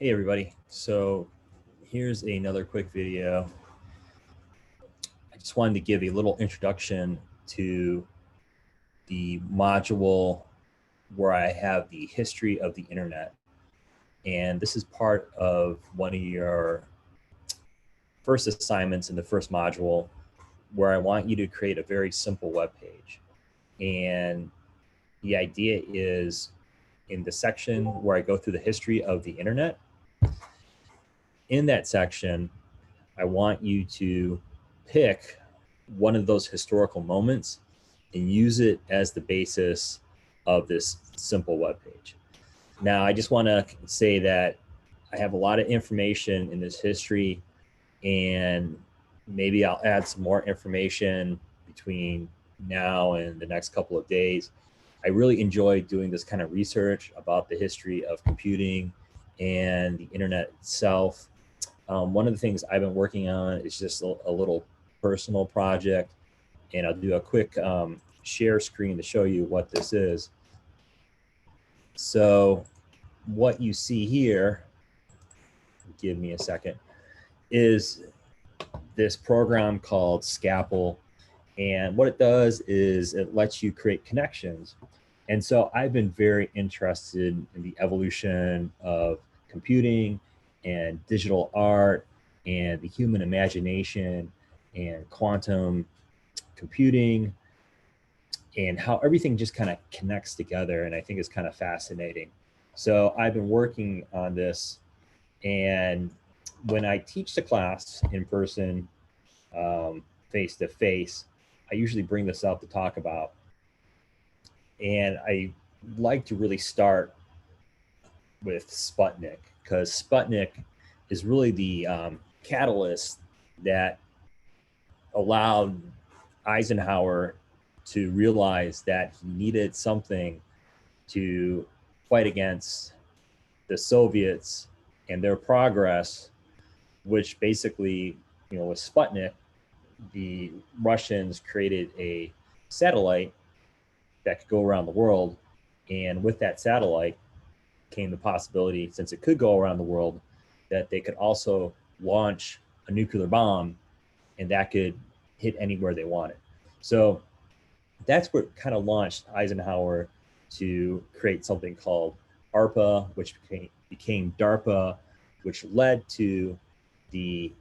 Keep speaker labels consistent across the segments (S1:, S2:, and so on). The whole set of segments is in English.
S1: Hey everybody, so here's another quick video. I just wanted to give a little introduction to the module where I have the history of the internet. And this is part of one of your first assignments in the first module where I want you to create a very simple web page. And the idea is in the section where I go through the history of the internet, in that section, I want you to pick one of those historical moments and use it as the basis of this simple web page. Now, I just want to say that I have a lot of information in this history, and maybe I'll add some more information between now and the next couple of days. I really enjoy doing this kind of research about the history of computing and the internet itself. One of the things I've been working on is just a little personal project, and I'll do a quick share screen to show you what this is. So what you see here, give me a second, is this program called Scapple. And what it does is it lets you create connections. And so I've been very interested in the evolution of computing and digital art and the human imagination and quantum computing and how everything just kind of connects together. And I think it's kind of fascinating. So I've been working on this, and when I teach the class in person, face to face, I usually bring this up to talk about. And I like to really start with Sputnik, because Sputnik is really the catalyst that allowed Eisenhower to realize that he needed something to fight against the Soviets and their progress, which basically, with Sputnik, the Russians created a satellite that could go around the world. And with that satellite came the possibility, since it could go around the world, that they could also launch a nuclear bomb, and that could hit anywhere they wanted. So that's what kind of launched Eisenhower to create something called ARPA, which became DARPA, which led to the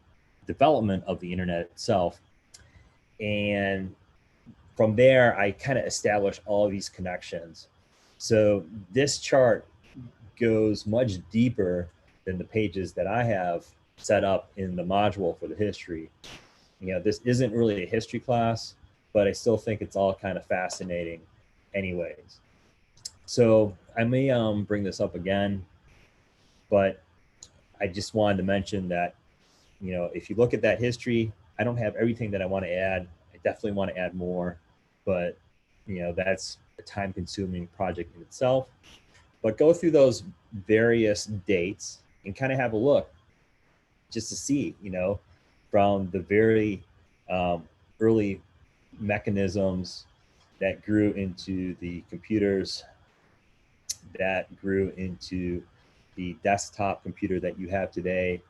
S1: development of the internet itself. And from there, I kind of established all of these connections. So this chart goes much deeper than the pages that I have set up in the module for the history. This isn't really a history class, but I still think it's all kind of fascinating anyways. So I may bring this up again, but I just wanted to mention that, if you look at that history, I don't have everything that I want to add. I definitely want to add more, but that's a time consuming project in itself. But go through those various dates and kind of have a look just to see, from the very early mechanisms that grew into the computers, that grew into the desktop computer that you have today,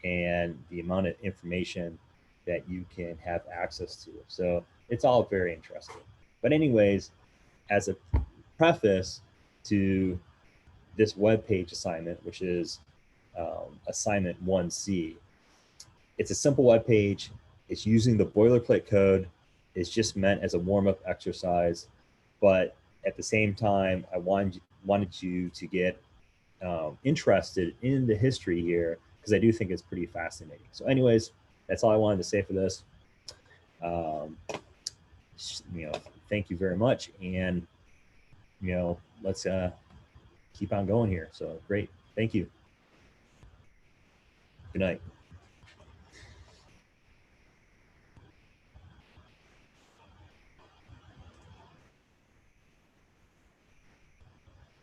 S1: and the amount of information that you can have access to. So it's all very interesting. But anyways, as a preface to this web page assignment, which is assignment 1C, it's a simple web page. It's using the boilerplate code. It's just meant as a warm-up exercise. But at the same time, I wanted you to get interested in the history here, because I do think it's pretty fascinating. So anyways, that's all I wanted to say for this. Um, thank you very much. And, let's keep on going here. So great. Thank you. Good night.